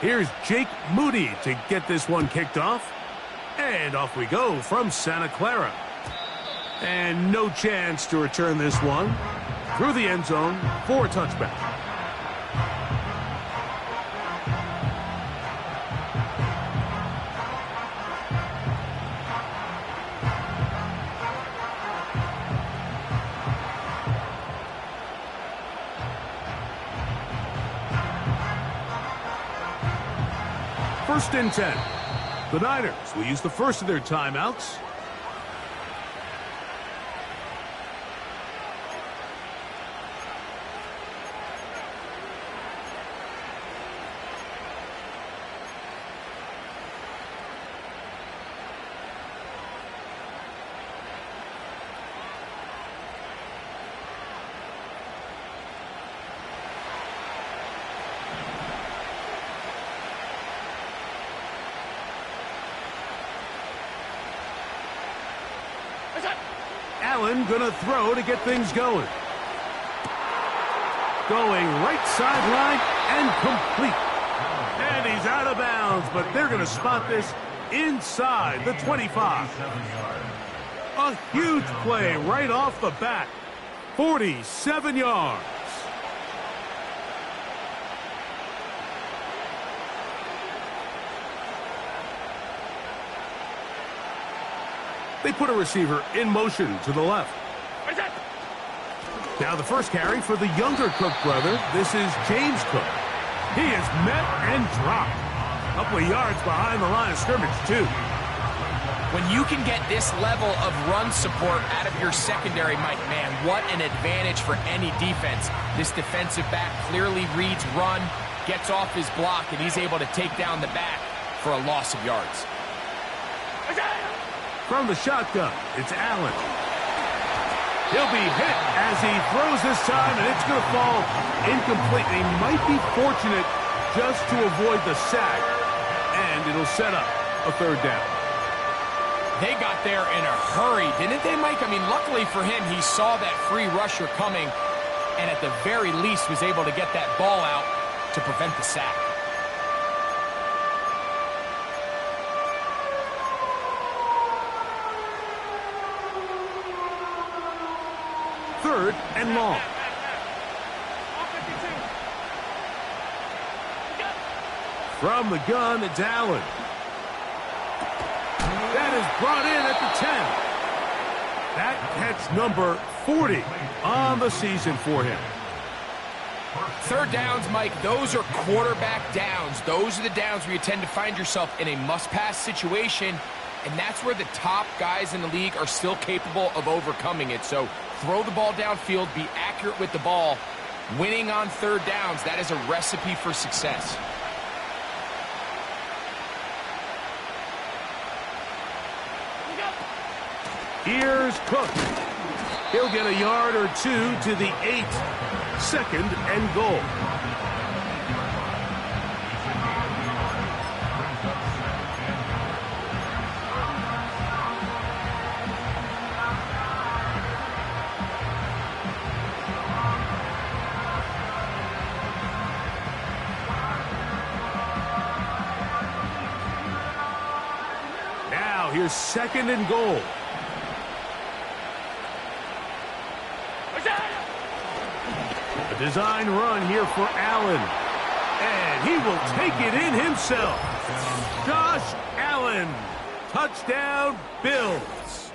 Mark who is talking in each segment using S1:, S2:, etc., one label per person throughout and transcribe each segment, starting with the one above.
S1: Here's Jake Moody to get this one kicked off. And off we go from Santa Clara. And no chance to return this one through the end zone for a touchback. First and 10. The Niners will use the first of their timeouts. Allen gonna throw to get things going. Going right sideline and complete. And he's out of bounds, but they're gonna spot this inside the 25. A huge play right off the bat. 47 yards. They put a receiver in motion to the left. Now the first carry for the younger Cook brother. This is James Cook. He is met and dropped. A couple of yards behind the line of scrimmage, too.
S2: When you can get this level of run support out of your secondary, Mike, man, what an advantage for any defense. This defensive back clearly reads run, gets off his block, and he's able to take down the back for a loss of yards.
S1: From the shotgun, it's Allen. He'll be hit as he throws this time, and it's going to fall incomplete. He might be fortunate just to avoid the sack, and it'll set up a third down.
S2: They got there in a hurry, didn't they, Mike? I mean, luckily for him, he saw that free rusher coming, and at the very least was able to get that ball out to prevent the sack.
S1: Third and long. From the gun, it's Allen. That is brought in at the 10. That catch number 40 on the season for him.
S2: Third downs, Mike, those are quarterback downs. Those are the downs where you tend to find yourself in a must-pass situation, and that's where the top guys in the league are still capable of overcoming it. So throw the ball downfield, be accurate with the ball. Winning on third downs, that is a recipe for success.
S1: Here's Cook. He'll get a yard or two to the 8. Second and goal. Now here's second and goal. A design run here for Allen. And he will take it in himself. Josh Allen. Touchdown, Bills.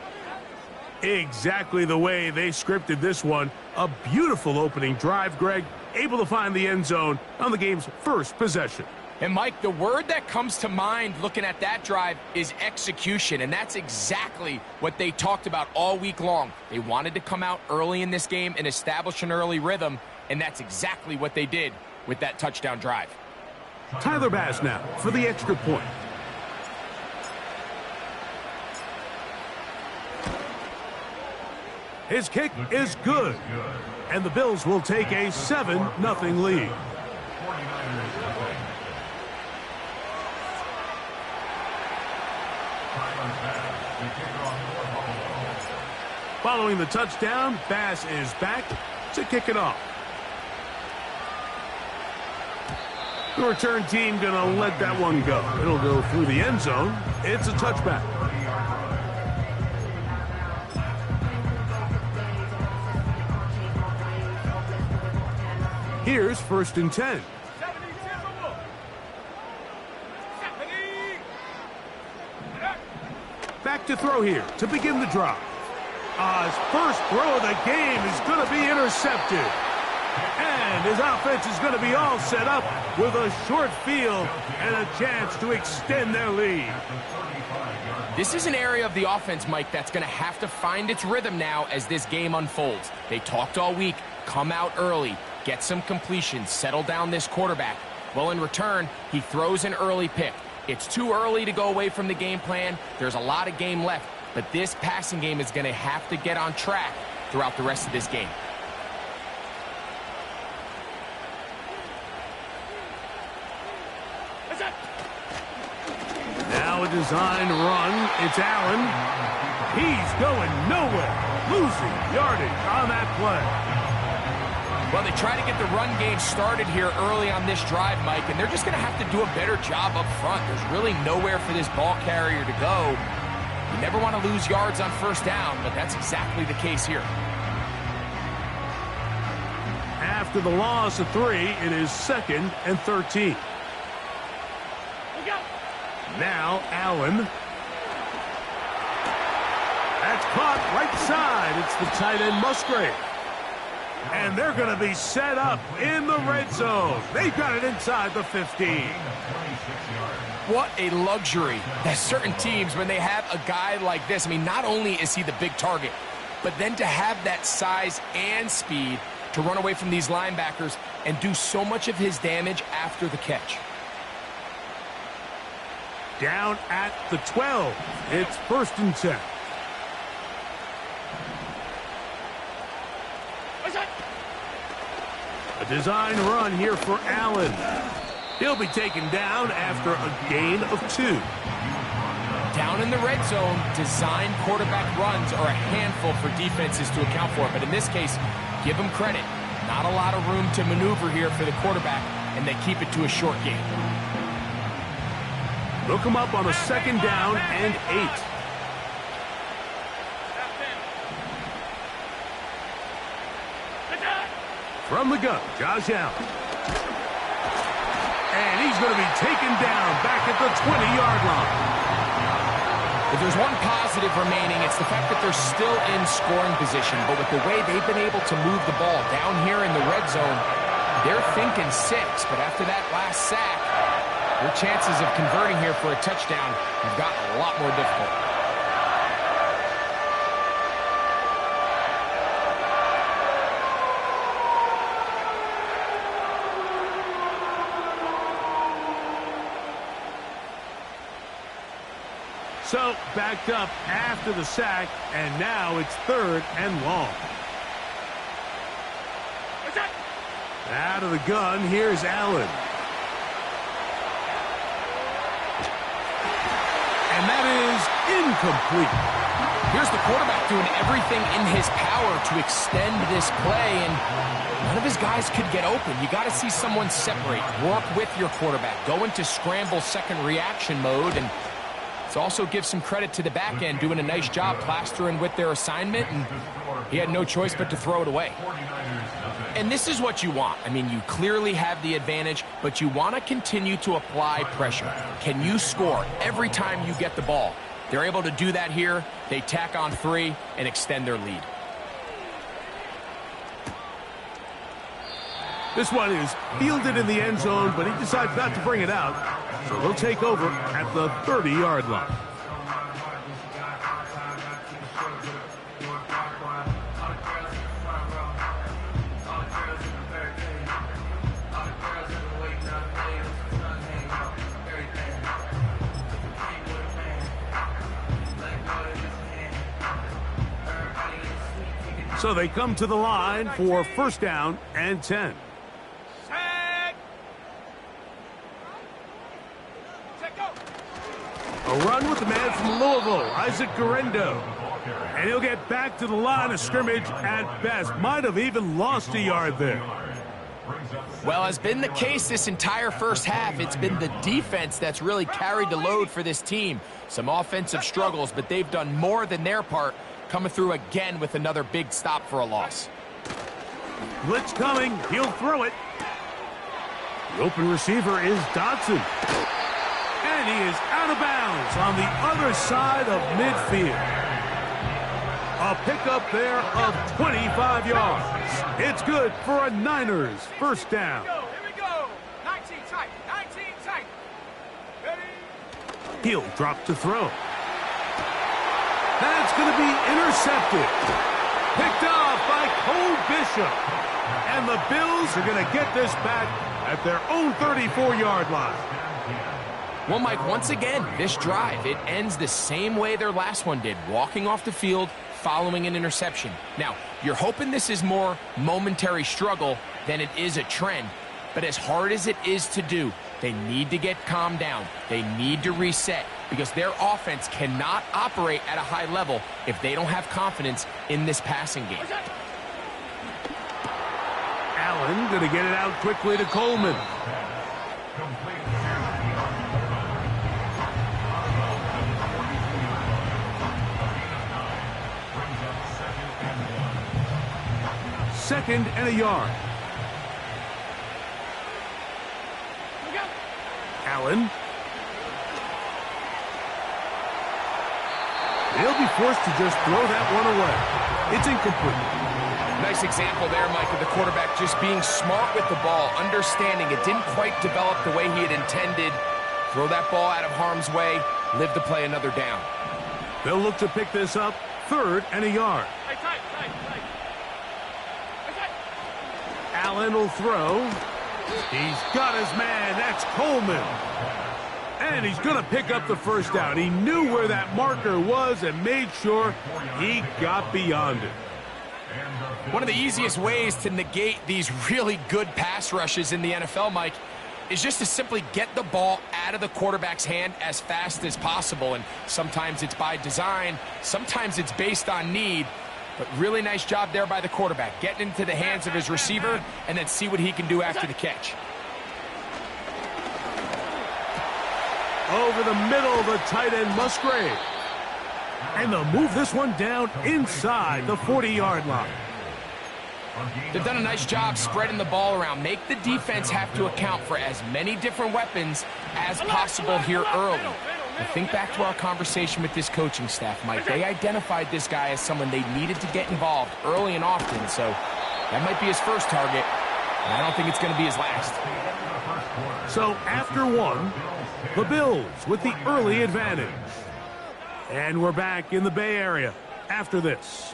S1: Exactly the way they scripted this one. A beautiful opening drive, Greg. Able to find the end zone on the game's first possession.
S2: And, Mike, the word that comes to mind looking at that drive is execution, and that's exactly what they talked about all week long. They wanted to come out early in this game and establish an early rhythm, and that's exactly what they did with that touchdown drive.
S1: Tyler Bass now for the extra point. His kick is good, and the Bills will take a 7-0 lead. Following the touchdown, Bass is back to kick it off. The return team going to let that one go. It'll go through the end zone. It's a touchback. Here's 1st and 10. Back to throw here to begin the drive. His first throw of the game is going to be intercepted. And his offense is going to be all set up with a short field and a chance to extend their lead.
S2: This is an area of the offense, Mike, that's going to have to find its rhythm now as this game unfolds. They talked all week, come out early, get some completions, settle down this quarterback. Well, in return, he throws an early pick. It's too early to go away from the game plan. There's a lot of game left, but this passing game is going to have to get on track throughout the rest of this game.
S1: Now a design run. It's Allen. He's going nowhere. Losing yardage on that play.
S2: Well, they try to get the run game started here early on this drive, Mike, and they're just going to have to do a better job up front. There's really nowhere for this ball carrier to go. You never want to lose yards on 1st down, but that's exactly the case here.
S1: After the loss of 3, it is 2nd and 13. Now Allen. That's caught right side. It's the tight end Musgrave. And they're going to be set up in the red zone. They've got it inside the 15.
S2: What a luxury that certain teams, when they have a guy like this, I mean, not only is he the big target, but then to have that size and speed to run away from these linebackers and do so much of his damage after the catch.
S1: Down at the 12. It's 1st and 10. A design run here for Allen. He'll be taken down after a gain of 2.
S2: Down in the red zone, design quarterback runs are a handful for defenses to account for. But in this case, give them credit. Not a lot of room to maneuver here for the quarterback, and they keep it to a short game.
S1: Look him up on a 2nd down and 8. From the gun, Josh Allen. And he's going to be taken down back at the 20-yard line.
S2: If there's one positive remaining, it's the fact that they're still in scoring position. But with the way they've been able to move the ball down here in the red zone, they're thinking 6. But after that last sack, your chances of converting here for a touchdown have gotten a lot more difficult.
S1: So, backed up after the sack, and now it's 3rd and long. Out of the gun, here's Allen. And that is incomplete.
S2: Here's the quarterback doing everything in his power to extend this play, and none of his guys could get open. You got to see someone separate, work with your quarterback, go into scramble second reaction mode, and let's also give some credit to the back end doing a nice job plastering with their assignment, and he had no choice but to throw it away. And this is what you want. I mean, you clearly have the advantage, but you want to continue to apply pressure. Can you score every time you get the ball? They're able to do that here. They tack on 3 and extend their lead.
S1: This one is fielded in the end zone, but he decides not to bring it out. So they'll take over at the 30-yard line. So they come to the line for 1st down and 10. A run with the man from Louisville, Isaac Guerrero. And he'll get back to the line of scrimmage at best. Might have even lost a yard there.
S2: Well, has been the case this entire first half. It's been the defense that's really carried the load for this team. Some offensive struggles, but they've done more than their part, coming through again with another big stop for a loss.
S1: Blitz coming. He'll throw it. The open receiver is Dodson. And he is out of bounds on the other side of midfield. A pickup there of 25 yards. It's good for a Niners first down.
S3: Here we go. 19 tight. 19 tight. Ready?
S1: He'll drop to throw. That's going to be intercepted. Picked off by Cole Bishop. And the Bills are going to get this back at their own 34-yard line.
S2: Well, Mike, once again, this drive, it ends the same way their last one did, walking off the field, following an interception. Now, you're hoping this is more momentary struggle than it is a trend, but as hard as it is to do, they need to get calmed down. They need to reset because their offense cannot operate at a high level if they don't have confidence in this passing game.
S1: Allen going to get it out quickly to Coleman. Second and a yard. Allen. They'll be forced to just throw that one away. It's incomplete.
S2: Nice example there, Mike, of the quarterback just being smart with the ball, understanding it didn't quite develop the way he had intended. Throw that ball out of harm's way, live to play another down.
S1: They'll look to pick this up, third and a yard. Allen will throw. He's got his man. That's Coleman. And he's going to pick up the first down. He knew where that marker was and made sure he got beyond it.
S2: One of the easiest ways to negate these really good pass rushes in the NFL, Mike, is just to simply get the ball out of the quarterback's hand as fast as possible. And sometimes it's by design, sometimes it's based on need. But really nice job there by the quarterback, getting into the hands of his receiver and then see what he can do after the catch.
S1: Over the middle, the tight end Musgrave. And they'll move this one down inside the 40-yard line.
S2: They've done a nice job spreading the ball around. Make the defense have to account for as many different weapons as possible here early. And think back to our conversation with this coaching staff, Mike. They identified this guy as someone they needed to get involved early and often. So that might be his first target, and I don't think it's going to be his last.
S1: So after one, the Bills with the early advantage. And we're back in the Bay Area after this.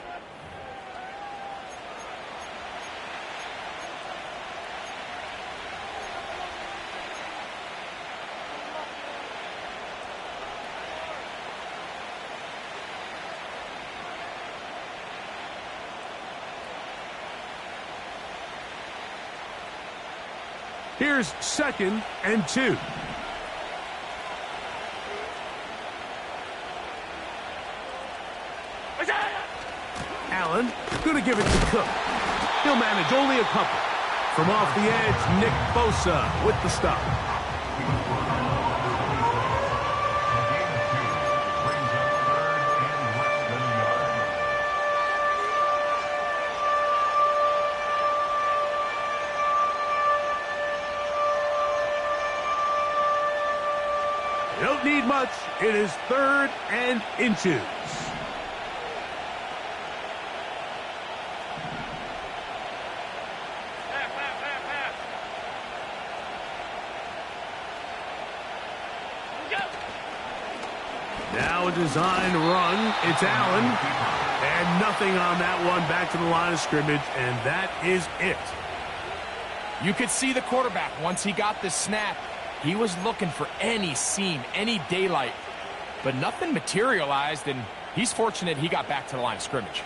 S1: Here's 2nd and 2. Allen going to give it to Cook. He'll manage only a couple. From off the edge, Nick Bosa with the stop. Don't need much. It is 3rd and inches. Now a design run. It's Allen. And nothing on that one. Back to the line of scrimmage, and that is it.
S2: You could see the quarterback, once he got the snap, he was looking for any seam, any daylight, but nothing materialized, and he's fortunate he got back to the line of scrimmage.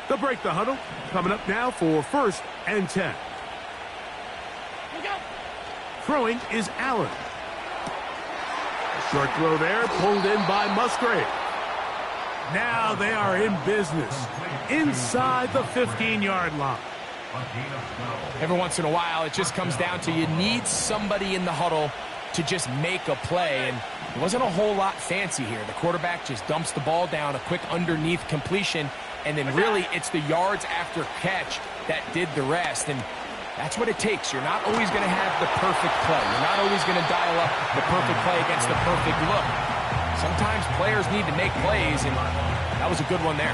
S1: They'll break the huddle. Coming up now for 1st and 10. Throwing is Allen. Short throw there, pulled in by Musgrave. Now they are in business inside the 15-yard line.
S2: Every once in a while, it just comes down to you need somebody in the huddle to just make a play, and it wasn't a whole lot fancy here. The quarterback just dumps the ball down, a quick underneath completion, and then really it's the yards after catch that did the rest, and that's what it takes. You're not always going to have the perfect play. You're not always going to dial up the perfect play against the perfect look. Sometimes players need to make plays, and that was a good one there.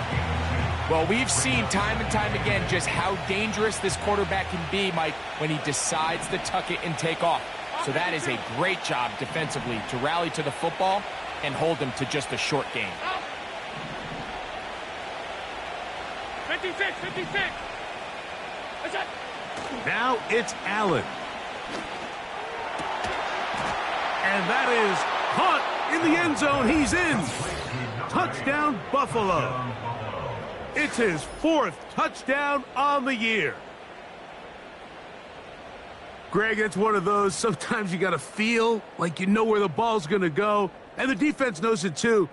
S2: Well, we've seen time and time again just how dangerous this quarterback can be, Mike, when he decides to tuck it and take off. So that is a great job defensively to rally to the football and hold him to just a short game.
S3: 56, 56. What's that?
S1: Now it's Allen. And that is caught in the end zone. He's in. Touchdown, Buffalo. It's his 4th touchdown on the year. Greg, it's one of those, sometimes you got to feel like you know where the ball's going to go, and the defense knows it too,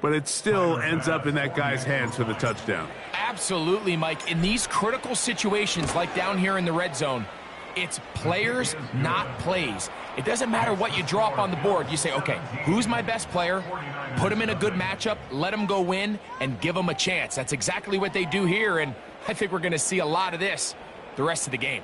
S1: but it still ends up in that guy's hands for the touchdown.
S2: Absolutely, Mike. In these critical situations, like down here in the red zone, it's players, not plays. It doesn't matter what you draw up on the board. You say, okay, who's my best player? Put him in a good matchup, let him go win, and give him a chance. That's exactly what they do here, and I think we're going to see a lot of this the rest of the game.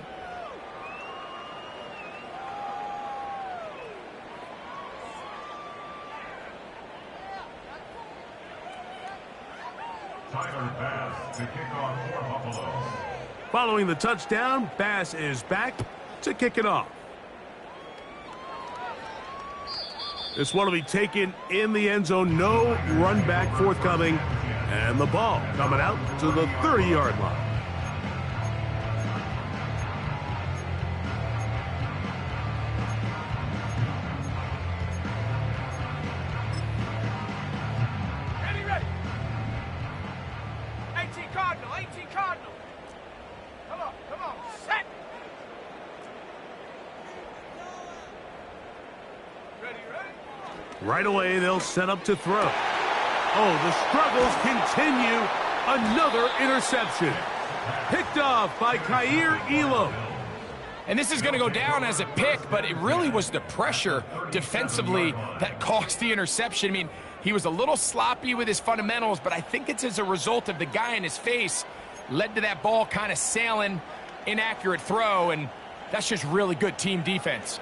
S1: Following the touchdown, Bass is back to kick it off. This one will be taken in the end zone. No run back forthcoming. And the ball coming out to the 30-yard line.
S3: Ready. 18 Cardinal, 18 Cardinal. Come on, set. Ready.
S1: Right away, they'll set up to throw. Oh, the struggles continue. Another interception. Picked off by Kaiir Elam.
S2: And this is going to go down as a pick, but it really was the pressure defensively that caused the interception. I mean, he was a little sloppy with his fundamentals, but I think it's as a result of the guy in his face led to that ball kind of sailing, inaccurate throw, and that's just really good team defense.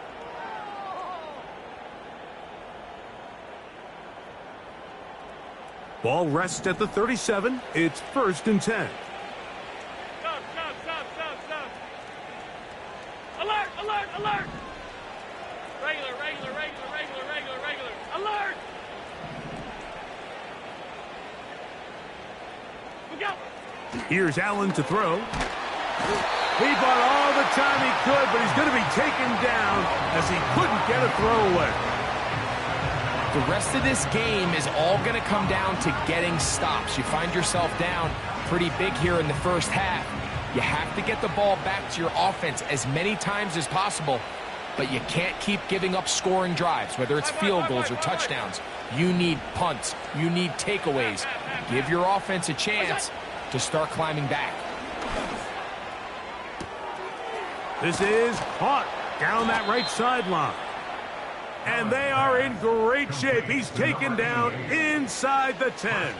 S1: Ball rests at the 37. It's 1st and 10.
S3: Stop. Alert. Regular. Alert. Look out.
S1: Here's Allen to throw. He bought all the time he could, but he's going to be taken down as he couldn't get a throw away.
S2: The rest of this game is all going to come down to getting stops. You find yourself down pretty big here in the first half. You have to get the ball back to your offense as many times as possible, but you can't keep giving up scoring drives, whether it's field goals or touchdowns. You need punts. You need takeaways. Give your offense a chance to start climbing back.
S1: This is caught down that right sideline. And they are in great shape. He's taken down inside the 10.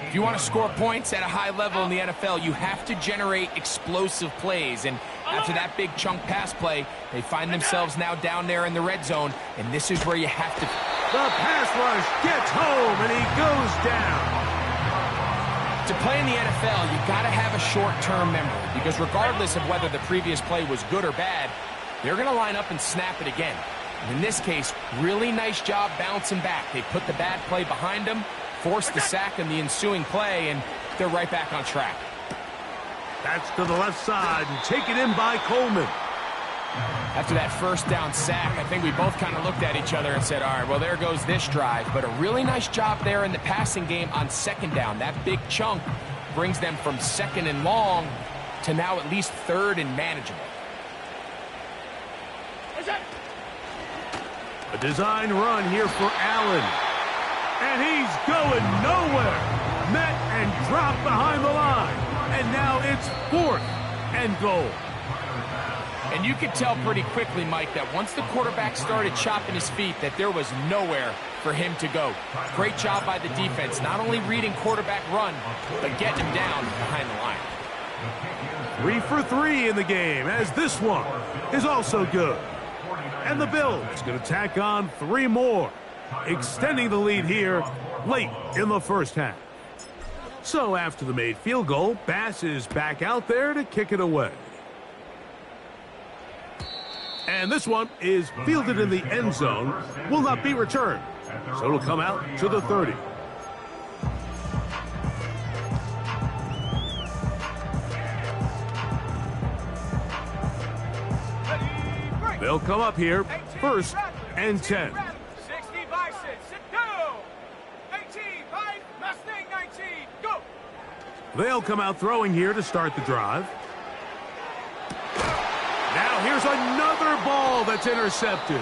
S2: If you want to score points at a high level in the NFL, you have to generate explosive plays. And after that big chunk pass play, they find themselves now down there in the red zone. And this is where you have to...
S1: The pass rush gets home, and he goes down.
S2: To play in the NFL, you got to have a short-term memory, because regardless of whether the previous play was good or bad, they're going to line up and snap it again. And in this case, really nice job bouncing back. They put the bad play behind them, forced the sack in the ensuing play, and they're right back on track.
S1: That's to the left side, and taken in by Coleman.
S2: After that first down sack, I think we both kind of looked at each other and said, all right, well, there goes this drive. But a really nice job there in the passing game on second down. That big chunk brings them from second and long to now at least third and manageable.
S1: A design run here for Allen. And he's going nowhere. Met and dropped behind the line. And now it's 4th and goal.
S2: And you could tell pretty quickly, Mike, that once the quarterback started chopping his feet, that there was nowhere for him to go. Great job by the defense, not only reading quarterback run, but getting him down behind the line.
S1: 3 for 3 in the game, as this one is also good. And the Bills going to tack on 3 more, extending the lead here late in the first half. So after the made field goal, Bass is back out there to kick it away. And this one is fielded in the end zone, will not be returned. So it'll come out to the 30. They'll come up here, 1st and 10.
S3: 60 by 6, go! 18 by Mustang 19, go!
S1: They'll come out throwing here to start the drive. Now here's another ball that's intercepted.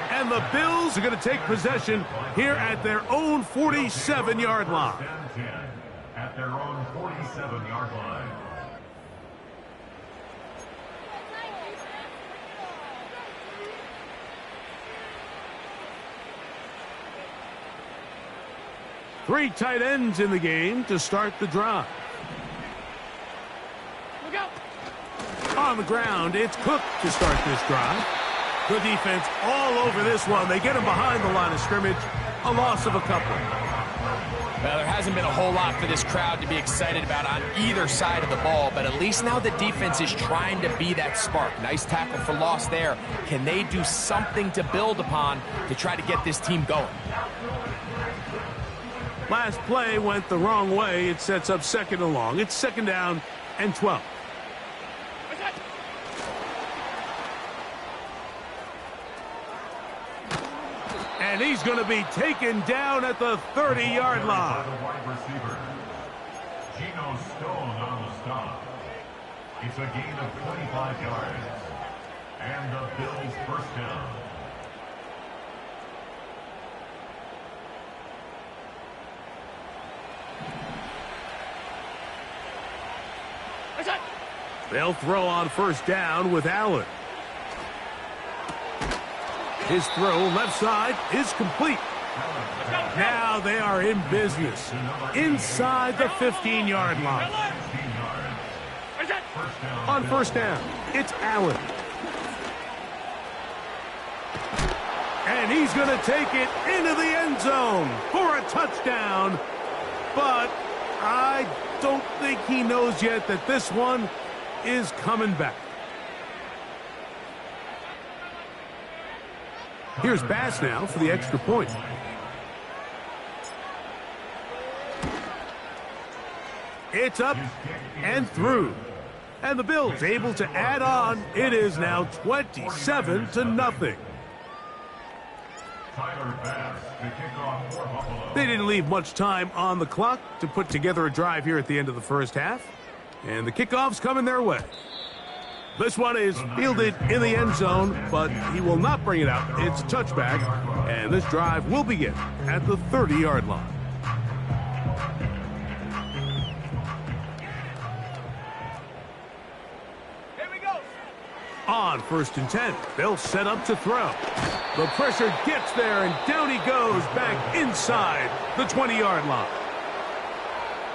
S1: And the Bills are going to take possession here at their own 47-yard line.
S4: At their own 47-yard line.
S1: Three tight ends in the game to start the drive.
S3: Look out!
S1: On the ground, it's Cook to start this drive. Good defense all over this one. They get him behind the line of scrimmage. A loss of a couple.
S2: Well, there hasn't been a whole lot for this crowd to be excited about on either side of the ball, but at least now the defense is trying to be that spark. Nice tackle for loss there. Can they do something to build upon to try to get this team going?
S1: Last play went the wrong way. It sets up 2nd and long. It's 2nd down and 12. And he's going to be taken down at the 30-yard line.
S4: The wide receiver, Geno Stone on the stop. It's a gain of 25 yards. And the Bills' first down.
S1: They'll throw on 1st down with Allen. His throw left side is complete. Now they are in business inside the 15-yard line. On 1st down, it's Allen. And he's going to take it into the end zone for a touchdown. But I don't think he knows yet that this one is coming back. Here's Bass now for the extra point. It's up and through. And the Bills able to add on. It is now 27-0. They didn't leave much time on the clock to put together a drive here at the end of the first half. And the kickoff's coming their way. This one is fielded in the end zone, but he will not bring it out. It's a touchback, and this drive will begin at the 30-yard line.
S3: Here we go.
S1: On 1st and 10, they'll set up to throw. The pressure gets there, and down he goes back inside the 20-yard line.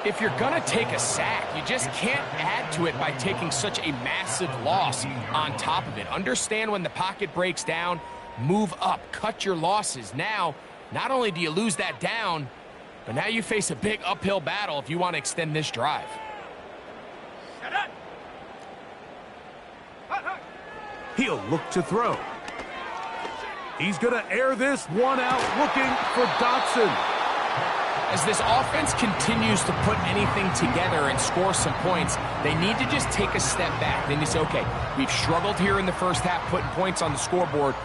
S2: If you're going to take a sack, you just can't add to it by taking such a massive loss on top of it. Understand when the pocket breaks down, move up, cut your losses. Now, not only do you lose that down, but now you face a big uphill battle if you want to extend this drive.
S1: He'll look to throw. He's going to air this one out, looking for Dotson.
S2: As this offense continues to put anything together and score some points, they need to just take a step back. Then you say, okay, we've struggled here in the first half putting points on the scoreboard.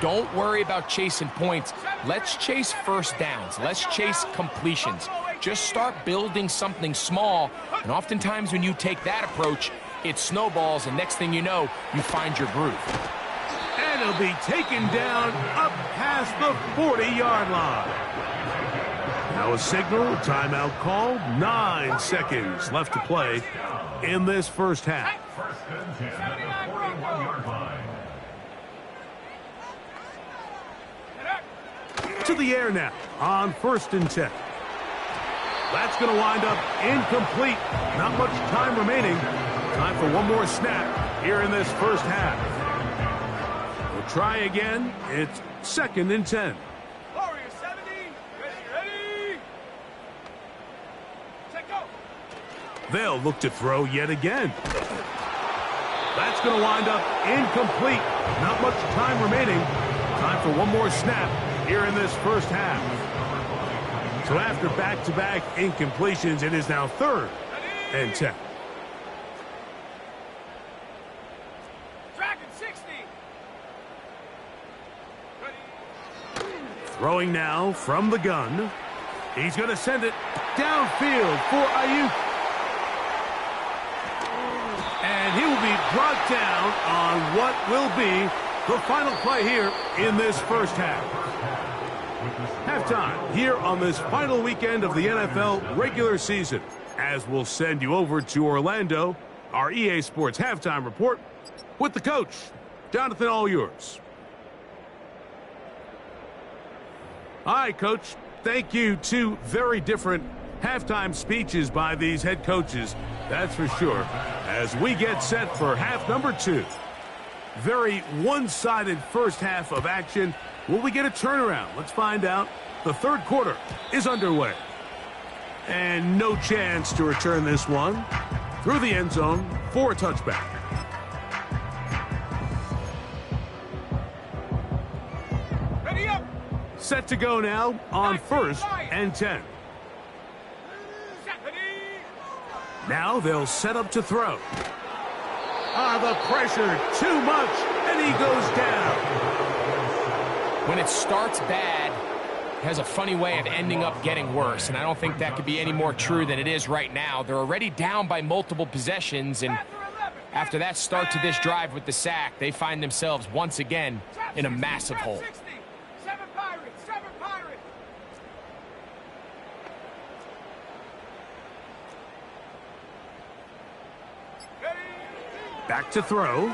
S2: Don't worry about chasing points. Let's chase first downs. Let's chase completions. Just start building something small, and oftentimes when you take that approach, it snowballs, and next thing you know, you find your groove.
S1: And he'll be taken down up past the 40-yard line. Now a signal, timeout called. 9 seconds left to play in this first half.
S4: First and 10 at the 41-yard line.
S1: To the air now on 1st and 10. That's going to wind up incomplete. Not much time remaining. Time for one more snap here in this first half. We'll try again. It's 2nd and 10.
S3: Warrior 70, ready. Check go.
S1: They'll look to throw yet again. That's going to wind up incomplete. Not much time remaining. Time for one more snap here in this first half. So after back-to-back incompletions, it is now 3rd and 10.
S3: Dragon 60. Ready.
S1: Throwing now from the gun. He's going to send it downfield for Ayuk. And he will be brought down on what will be the final play here in this first half. Halftime here on this final weekend of the NFL regular season, as we'll send you over to Orlando, our EA Sports halftime report with the coach, Jonathan, all yours. All right, Coach, thank you. 2 very different halftime speeches by these head coaches, that's for sure, as we get set for half number 2. Very one-sided first half of action. Will we get a turnaround? Let's find out. The 3rd quarter is underway. And no chance to return this one through the end zone for a touchback.
S3: Ready up.
S1: Set to go now on 1st and 10.
S3: Ready.
S1: Now they'll set up to throw. The pressure, too much, and he goes down.
S2: When it starts bad, it has a funny way of ending up getting worse, and I don't think that could be any more true than it is right now. They're already down by multiple possessions, and after that start to this drive with the sack, they find themselves once again in a massive hole.
S3: 60. 7 Pirates. 7 Pirates. Ready.
S1: Back to throw.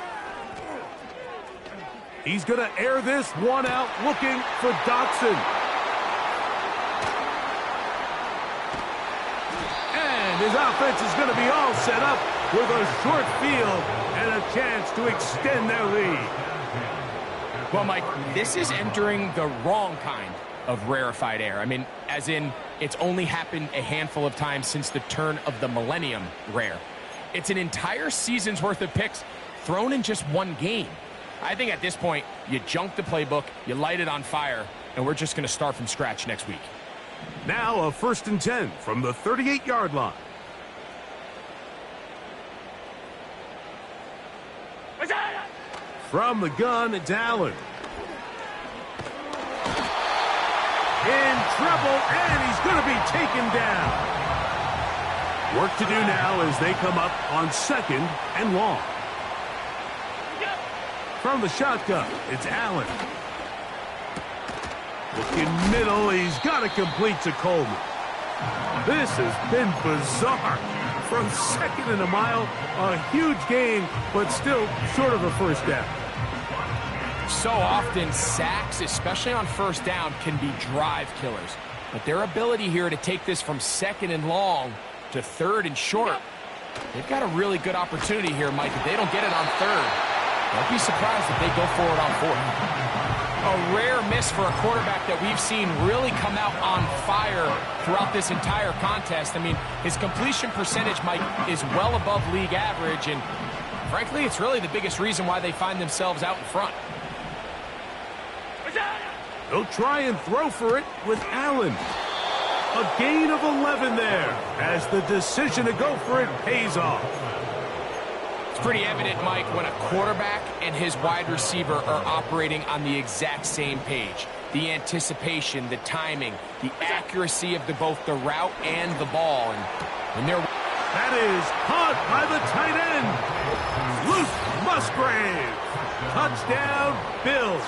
S1: He's going to air this one out, looking for Dotson. And his offense is going to be all set up with a short field and a chance to extend their lead.
S2: Well, Mike, this is entering the wrong kind of rarefied air. I mean, as in, it's only happened a handful of times since the turn of the millennium rare. It's an entire season's worth of picks thrown in just one game. I think at this point, you junk the playbook, you light it on fire, and we're just going to start from scratch next week.
S1: Now a 1st and 10 from the 38-yard line. From the gun, it's Allen. In trouble, and he's going to be taken down. Work to do now as they come up on 2nd and long. From the shotgun, it's Allen. Looking middle, he's got to complete to Coleman. This has been bizarre. From 2nd and a mile, a huge gain, but still short of a first down.
S2: So often, sacks, especially on 1st down, can be drive killers. But their ability here to take this from 2nd and long to 3rd and short, they've got a really good opportunity here, Mike. If they don't get it on 3rd, don't be surprised if they go for it on 4th. A rare miss for a quarterback that we've seen really come out on fire throughout this entire contest. I mean, his completion percentage, Mike, is well above league average, and frankly, it's really the biggest reason why they find themselves out in front.
S1: They'll try and throw for it with Allen. A gain of 11 there as the decision to go for it pays off.
S2: It's pretty evident, Mike, when a quarterback and his wide receiver are operating on the exact same page. The anticipation, the timing, the accuracy of both the route and the ball. And when they're...
S1: That is caught by the tight end, Luke Musgrave. Touchdown, Bills.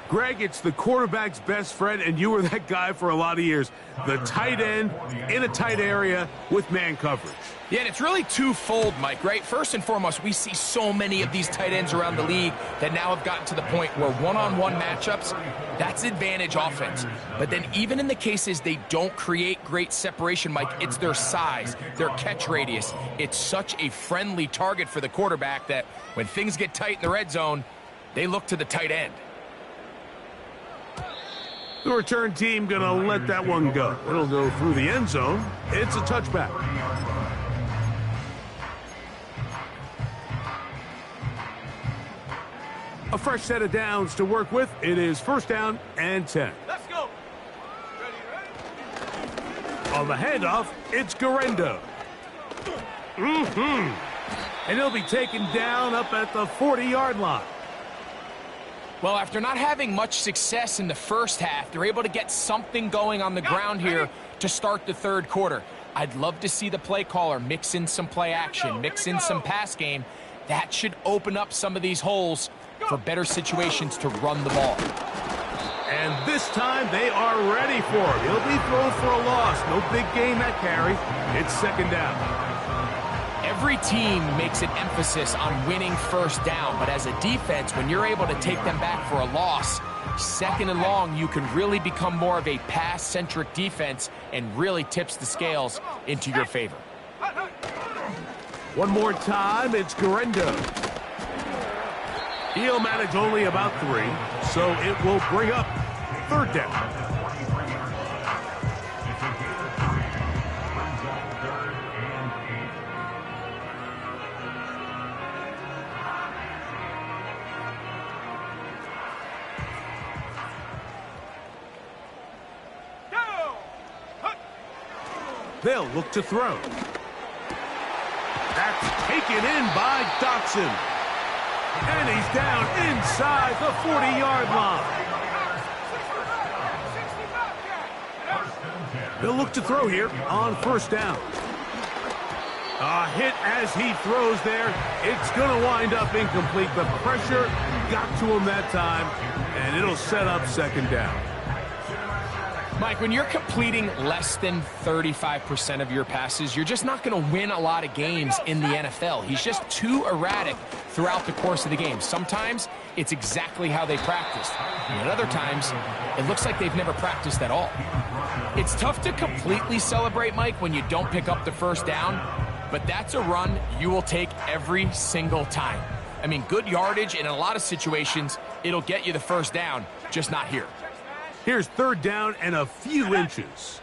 S1: Greg, it's the quarterback's best friend, and you were that guy for a lot of years. The tight end in a tight area with man coverage.
S2: Yeah, and it's really twofold, Mike, right? First and foremost, we see so many of these tight ends around the league that now have gotten to the point where one-on-one matchups, that's advantage offense. But then even in the cases they don't create great separation, Mike, it's their size, their catch radius. It's such a friendly target for the quarterback that when things get tight in the red zone, they look to the tight end.
S1: The return team going to let that one go. It'll go through the end zone. It's a touchback. A fresh set of downs to work with. It is 1st down and 10.
S3: Let's go. Ready.
S1: On the handoff, it's Garendo. And he'll be taken down up at the 40-yard line.
S2: Well, after not having much success in the first half, they're able to get something going on the ground here to start the third quarter. I'd love to see the play caller mix in some play action, mix in some pass game. That should open up some of these holes for better situations to run the ball.
S1: And this time they are ready for him. He'll be thrown for a loss. No big gain that carry. It's 2nd down.
S2: Every team makes an emphasis on winning 1st down, but as a defense, when you're able to take them back for a loss, 2nd and long, you can really become more of a pass-centric defense and really tips the scales into your favor.
S1: One more time, it's Garendo. He'll manage only about 3, so it will bring up 3rd down. They'll look to throw. That's taken in by Dotson. And he's down inside the 40-yard line. They'll look to throw here on 1st down. A hit as he throws there. It's going to wind up incomplete. The pressure got to him that time, and it'll set up 2nd down.
S2: Mike, when you're completing less than 35% of your passes, you're just not going to win a lot of games in the NFL. He's just too erratic throughout the course of the game. Sometimes it's exactly how they practiced. And at other times, it looks like they've never practiced at all. It's tough to completely celebrate, Mike, when you don't pick up the 1st down, but that's a run you will take every single time. I mean, good yardage, and in a lot of situations, it'll get you the 1st down, just not here.
S1: Here's 3rd down and a few inches.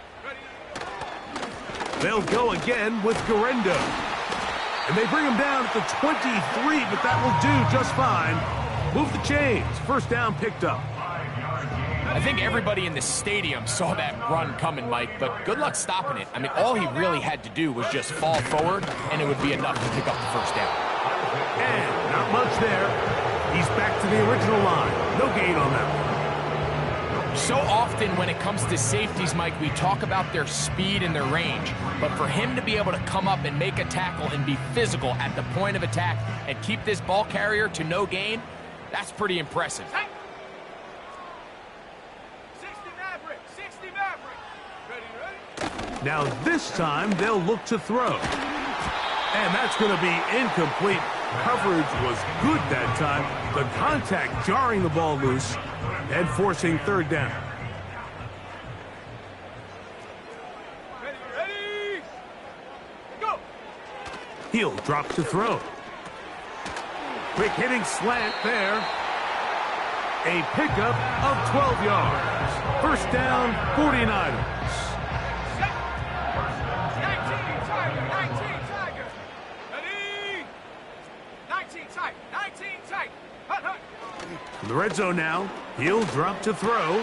S1: They'll go again with Garendo. And they bring him down at the 23, but that will do just fine. Move the chains. 1st down picked up.
S2: I think everybody in the stadium saw that run coming, Mike, but good luck stopping it. I mean, all he really had to do was just fall forward, and it would be enough to pick up the 1st down.
S1: And not much there. He's back to the original line. No gain on that one.
S2: So often when it comes to safeties, Mike, we talk about their speed and their range. But for him to be able to come up and make a tackle and be physical at the point of attack and keep this ball carrier to no gain, that's pretty impressive.
S3: 60 Maverick, 60 Maverick. Ready.
S1: Now this time they'll look to throw. And that's going to be incomplete. Coverage was good that time. The contact jarring the ball loose and forcing 3rd down.
S3: Ready. Go.
S1: He'll drop to throw. Quick hitting slant there. A pickup of 12 yards. 1st down, 49ers.
S3: 19 Tiger. Ready. 19 tight. 19 tight. Hut.
S1: In the red zone now, he'll drop to throw.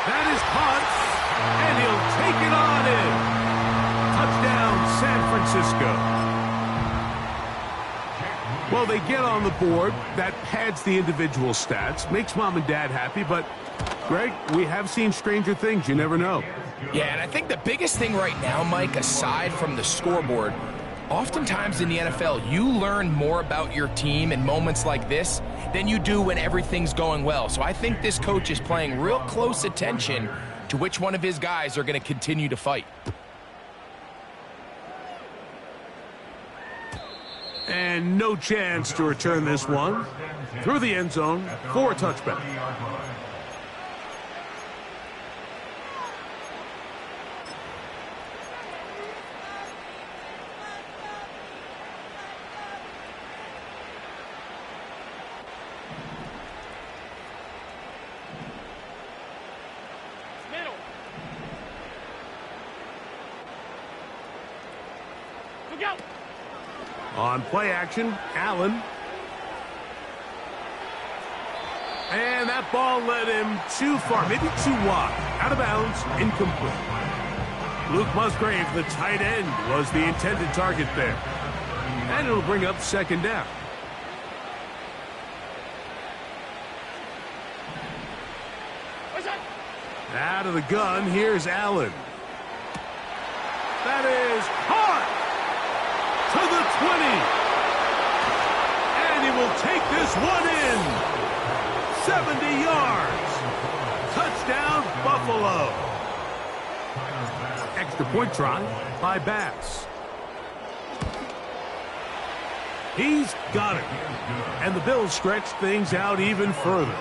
S1: That is caught, and he'll take it on in. Touchdown, San Francisco. Well, they get on the board. That pads the individual stats, makes mom and dad happy, but, Greg, we have seen stranger things. You never know.
S2: Yeah, and I think the biggest thing right now, Mike, aside from the scoreboard, Oftentimes in the NFL, you learn more about your team in moments like this than you do when everything's going well. So I think this coach is paying real close attention to which one of his guys are going to continue to fight.
S1: And no chance to return this one through the end zone for a touchback.
S3: Middle. Look out.
S1: On play action, Allen. And that ball led him too far, maybe too wide. Out of bounds, incomplete. Luke Musgrave, the tight end, was the intended target there. And it'll bring up second down. Out of the gun, here's Allen. That is hard to the 20. And he will take this one in. 70 yards. Touchdown, Buffalo. Extra point try by Bass. He's got it. And the Bills stretch things out even further.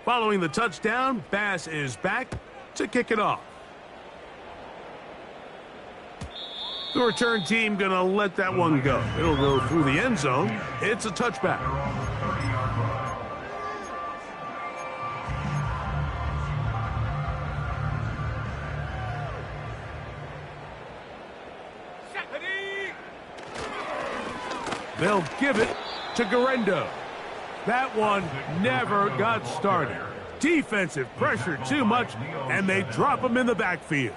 S1: Following the touchdown, Bass is back to kick it off. The return team going to let that one go. It'll go through the end zone. It's a touchback. They'll give it to Garendo. That one never got started. Defensive pressure too much, and they drop him in the backfield.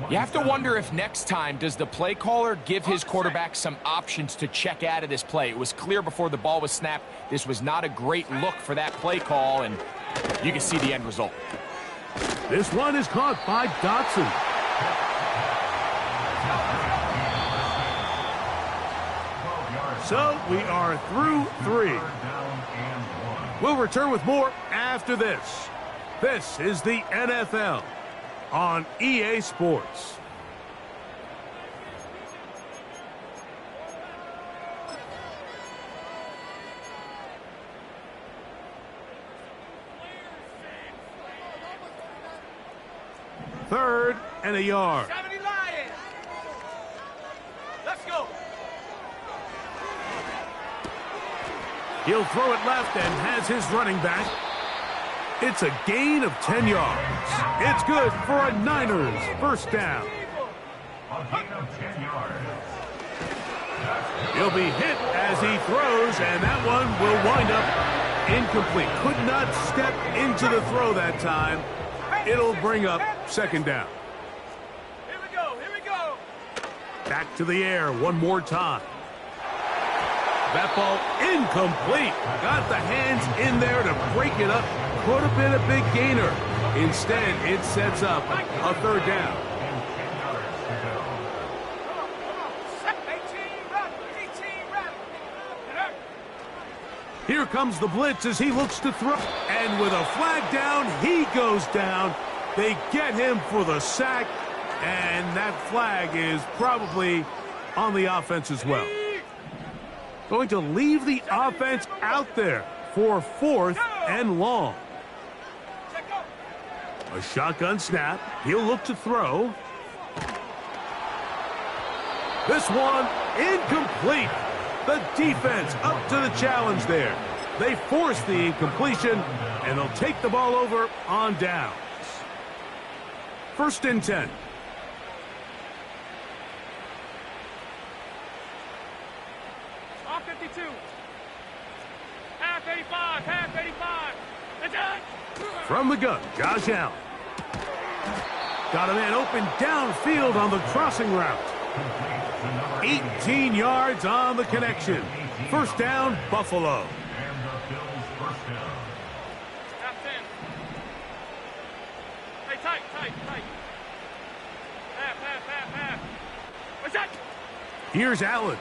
S2: You have to wonder if next time does the play caller give his quarterback some options to check out of this play. It was clear before the ball was snapped this was not a great look for that play call, and you can see the end result.
S1: This one is caught by Dotson. So we are through 3. We'll return with more after this. This is the NFL on EA Sports. Third and a yard.
S3: 70 Lions. Let's go.
S1: He'll throw it left and has his running back. It's a gain of 10 yards. It's good for a Niners first down.
S4: A gain of 10 yards.
S1: He'll be hit as he throws, and that one will wind up incomplete. Could not step into the throw that time. It'll bring up second down.
S3: Here we go. Here we go.
S1: Back to the air one more time. That ball incomplete. Got the hands in there to break it up. Could have been a big gainer. Instead, it sets up a third down.
S3: 18 rep.
S1: Here comes the blitz as he looks to throw. And with a flag down, he goes down. They get him for the sack. And that flag is probably on the offense as well. Going to leave the offense out there for 4th and long. A shotgun snap. He'll look to throw. This one incomplete. The defense up to the challenge there. They force the incompletion, and they'll take the ball over on downs. 1st and 10.
S3: Off 52. Half 85. Half 85.
S1: From the gun, Josh Allen. Got a man open downfield on the crossing route. 18 yards on the connection. First down, Buffalo.
S4: And the Bills first down.
S3: Snap 10. Hey, tight. Half. What's that?
S1: Here's Allen.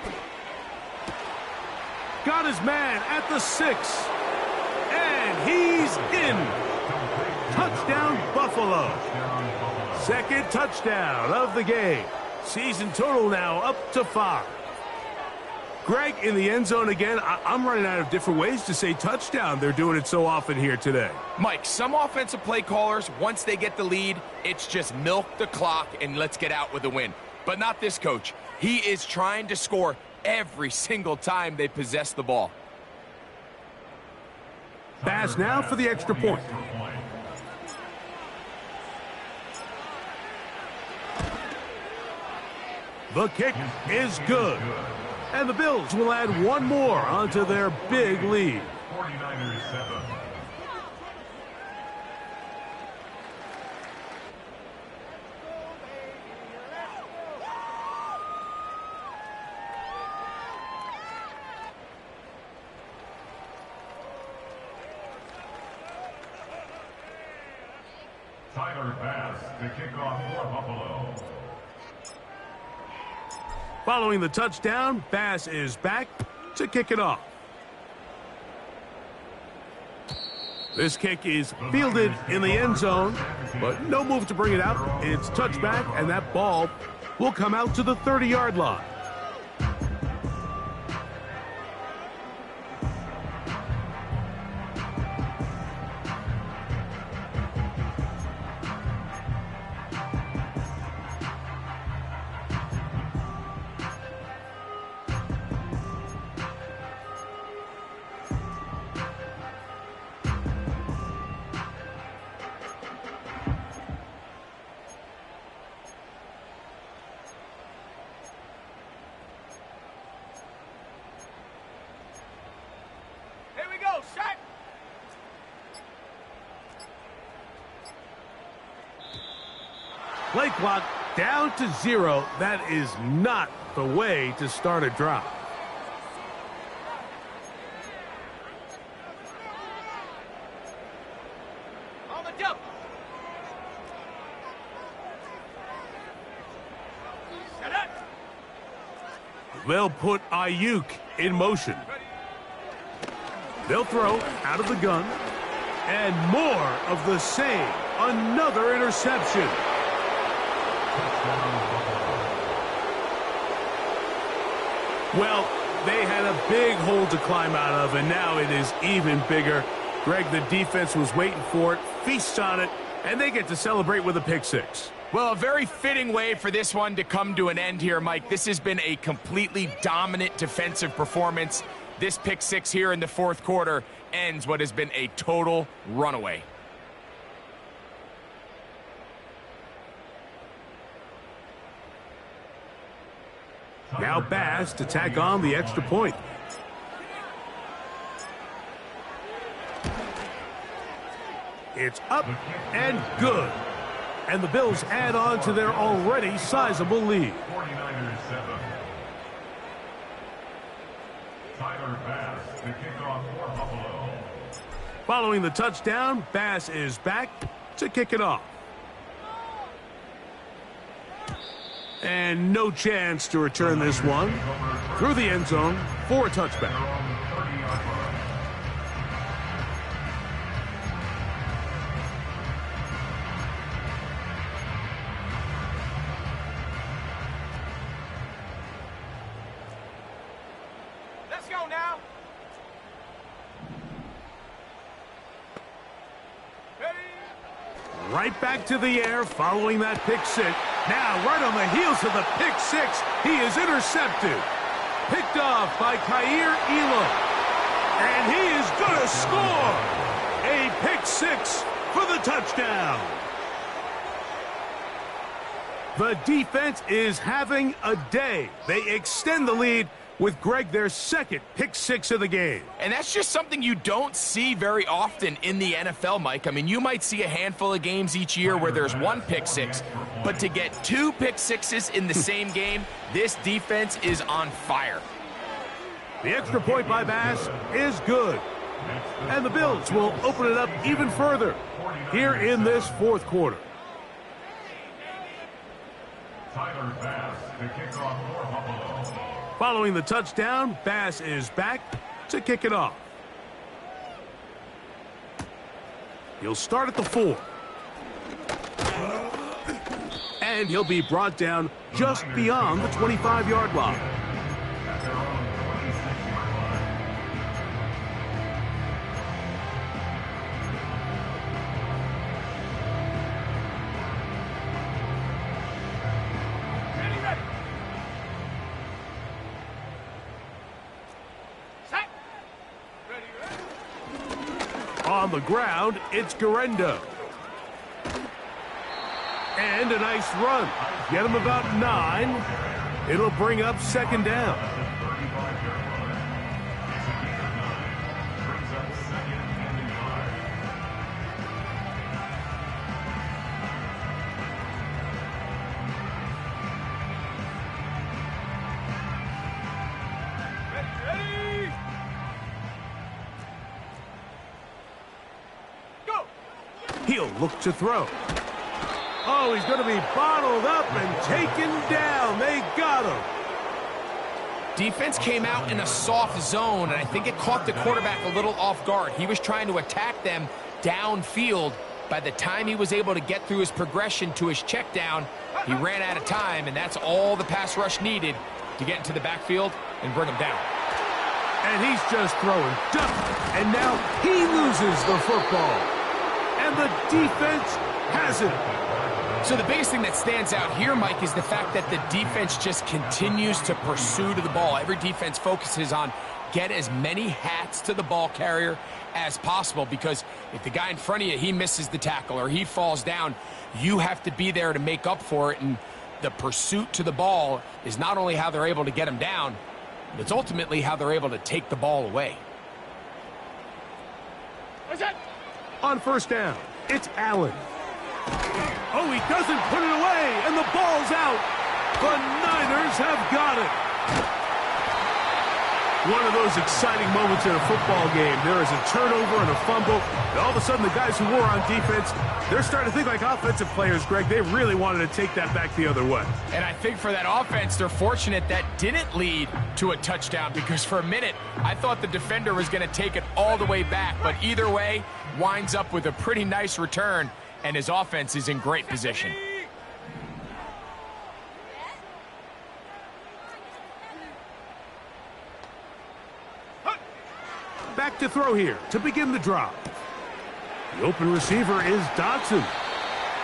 S1: Got his man at the 6. And he's in. Touchdown, Buffalo. Second touchdown of the game. Season total now up to 5. Greg, in the end zone again. I'm running out of different ways to say touchdown. They're doing it so often here today.
S2: Mike, some offensive play callers, once they get the lead, it's just milk the clock and let's get out with a win. But not this coach. He is trying to score every single time they possess the ball.
S1: Pass now for the extra point. The kick is good. And the Bills will add one more onto their big lead.
S4: 49ers 7. Tyler Bass to kick off for Buffalo.
S1: Following the touchdown, Bass is back to kick it off. This kick is fielded in the end zone, but no move to bring it out. It's touchback, and that ball will come out to the 30-yard line.
S3: Set.
S1: Play clock down to 0. That is not the way to start a drive.
S3: On the jump. Set up.
S1: They'll put Ayuk in motion. They'll throw out of the gun. And more of the same. Another interception. Well, they had a big hole to climb out of, and now it is even bigger. Greg, the defense was waiting for it, feasts on it, and they get to celebrate with a pick six.
S2: Well, a very fitting way for this one to come to an end here, Mike. This has been a completely dominant defensive performance. This pick six here in the fourth quarter ends what has been a total runaway.
S1: Now Bass to tack on the extra point. It's up and good. And the Bills add on to their already sizable lead.
S4: 49ers 7. Tyler Bass to kick off for Buffalo.
S1: Following the touchdown, Bass is back to kick it off. And no chance to return this one through the end zone for a touchback.
S3: Let's go now.
S1: Right back to the air following that pick six. Now, right on the heels of the pick six, he is intercepted. Picked off by Kaiir Elam. And he is going to score. A pick six for the touchdown. The defense is having a day. They extend the lead with Greg their second pick six of the game.
S2: And that's just something you don't see very often in the NFL, Mike. I mean, you might see a handful of games each year where there's one pick six, but to get two pick sixes in the same game, this defense is on fire.
S1: The extra point by Bass is good. And the Bills will open it up even further here in this fourth quarter.
S4: Tyler Bass to kick off for Buffalo.
S1: Following the touchdown, Bass is back to kick it off. He'll start at the 4. And he'll be brought down just beyond the 25-yard line.
S4: At their own 26-yard line.
S3: Ready, ready. Set. Ready, ready.
S1: On the ground, it's Garendo. And a nice run. Get him about 9. It'll bring up second down.
S4: At the 35-yard line. It's a gain of 9. Brings up second and 9.
S3: Ready, ready. Go.
S1: He'll look to throw. Oh, he's going to be bottled up and taken down. They got him.
S2: Defense came out in a soft zone, and I think it caught the quarterback a little off guard. He was trying to attack them downfield. By the time he was able to get through his progression to his check down, he ran out of time, and that's all the pass rush needed to get into the backfield and bring him down.
S1: And he's just throwing duck. And now he loses the football. And the defense has it.
S2: So the biggest thing that stands out here, Mike, is the fact that the defense just continues to pursue to the ball. Every defense focuses on get as many hats to the ball carrier as possible, because if the guy in front of you, he misses the tackle or he falls down, you have to be there to make up for it. And the pursuit to the ball is not only how they're able to get him down, but it's ultimately how they're able to take the ball away.
S3: What's that?
S1: On first down, it's Allen. Oh, he doesn't put it away, and the ball's out. The Niners have got it. One of those exciting moments in a football game. There is a turnover and a fumble, and all of a sudden the guys who were on defense, they're starting to think like offensive players, Greg. They really wanted to take that back the other way.
S2: And I think for that offense, they're fortunate that didn't lead to a touchdown, because for a minute, I thought the defender was going to take it all the way back. But either way, winds up with a pretty nice return, and his offense is in great position.
S1: Back to throw here to begin the drive. The open receiver is Dodson.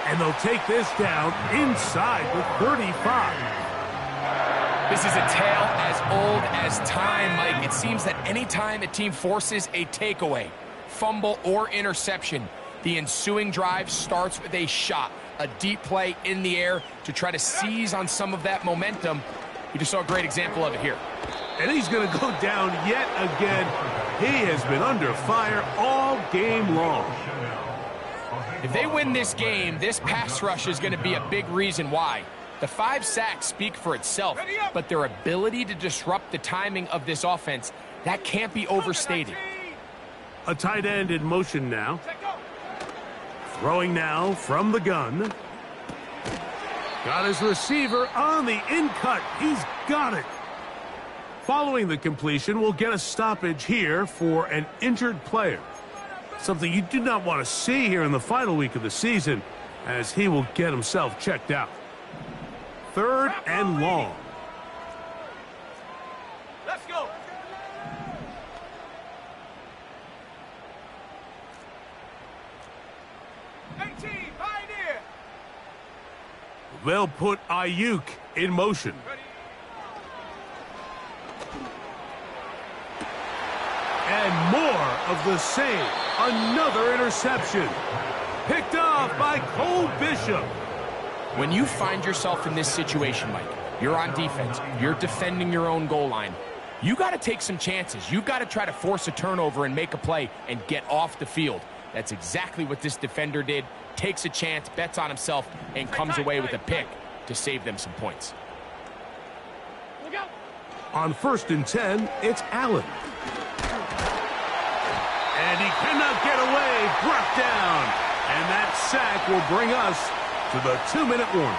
S1: And they'll take this down inside the 35.
S2: This is a tale as old as time, Mike. It seems that anytime a team forces a takeaway, fumble, or interception, the ensuing drive starts with a shot, a deep play in the air to try to seize on some of that momentum. You just saw a great example of it here.
S1: And he's going to go down yet again. He has been under fire all game long.
S2: If they win this game, this pass rush is going to be a big reason why. The 5 sacks speak for itself, but their ability to disrupt the timing of this offense, that can't be overstated.
S1: A tight end in motion now. Throwing now from the gun. Got his receiver on the in-cut. He's got it. Following the completion, we'll get a stoppage here for an injured player. Something you do not want to see here in the final week of the season, as he will get himself checked out. 3rd and long.
S3: Let's go. Pioneer.
S1: They'll put Ayuk in motion.
S3: Ready.
S1: And more of the same. Another interception. Picked off by Cole Bishop.
S2: When you find yourself in this situation, Mike, you're on defense, you're defending your own goal line, You got to take some chances. You've got to try to force a turnover and make a play and get off the field. That's exactly what this defender did. Takes a chance, bets on himself, and comes away with a pick to save them some points.
S1: On 1st and 10, it's Allen. And he cannot get away. Brought down. And that sack will bring us to the 2-minute warning.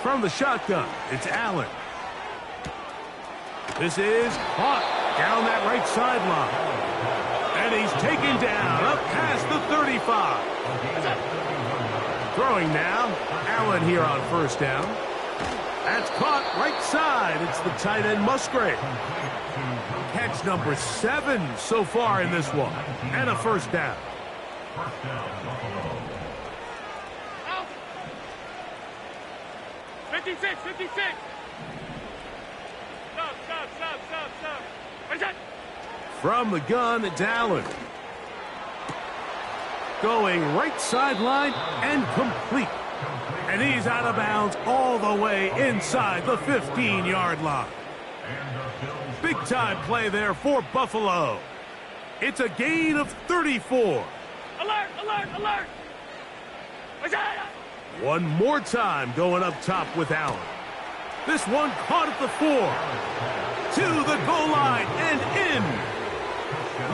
S1: From the shotgun, it's Allen. This is caught down that right sideline. And he's taken down up past the 35. Throwing now, Allen here on 1st down. That's caught right side. It's the tight end Musgrave. Catch number 7 so far in this one. And a 1st down.
S4: First down, Buffalo.
S3: 56. Stop.
S1: From the gun, it's Allen. Going right sideline and complete. And he's out of bounds all the way inside the 15-yard line. Big-time play there for Buffalo. It's a gain of 34.
S3: Alert!
S1: One more time going up top with Allen. This one caught at the 4. To the goal line and in.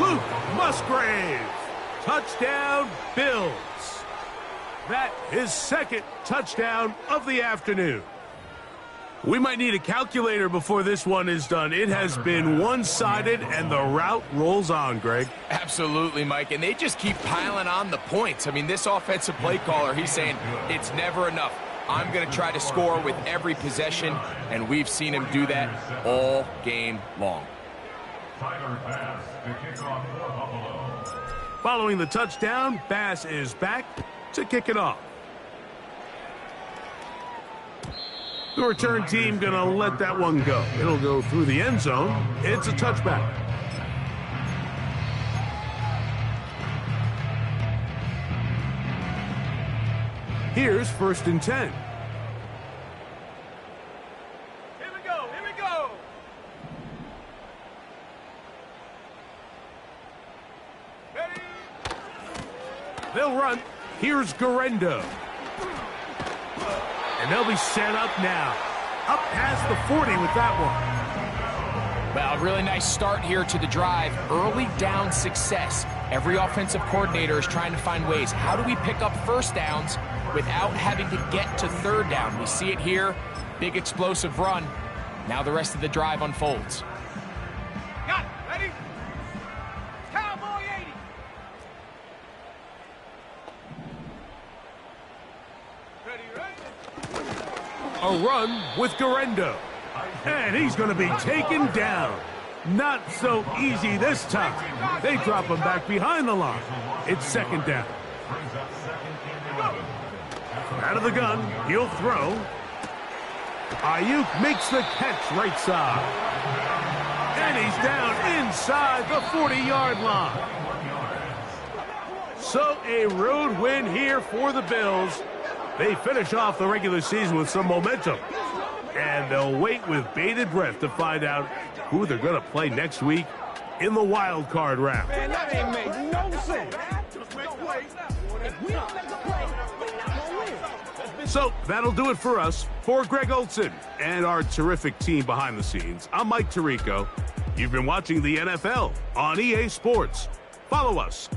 S1: Luke Musgrave. Touchdown, Bills. That is 2nd touchdown of the afternoon. We might need a calculator before this one is done. It has been one-sided, and the route rolls on, Greg.
S2: Absolutely, Mike, and they just keep piling on the points. I mean, this offensive play caller, he's saying it's never enough. I'm going to try to score with every possession, and we've seen him do that all game long.
S4: Tyler Bass, the kickoff for Buffalo.
S1: Following the touchdown, Bass is back to kick it off. The return team going to let that one go. It'll go through the end zone. It's a touchback. Here's 1st and 10.
S3: Here we go. Ready?
S1: They'll run. Here's Garendo. And they'll be set up now. Up past the 40 with that one.
S2: Well, a really nice start here to the drive. Early down success. Every offensive coordinator is trying to find ways. How do we pick up 1st downs without having to get to 3rd down? We see it here. Big explosive run. Now the rest of the drive unfolds.
S3: Got it. Ready? Cowboy 80. Ready?
S1: A run with Garendo. And he's going to be taken down. Not so easy this time. They drop him back behind the line. It's 2nd down. Out of the gun, he'll throw. Ayuk makes the catch right side. And he's down inside the 40-yard line. So a road win here for the Bills. They finish off the regular season with some momentum. And they'll wait with bated breath to find out who they're going to play next week in the wild card round.
S3: Man, that ain't make no sense.
S1: So that'll do it for us. For Greg Olson and our terrific team behind the scenes, I'm Mike Tirico. You've been watching the NFL on EA Sports. Follow us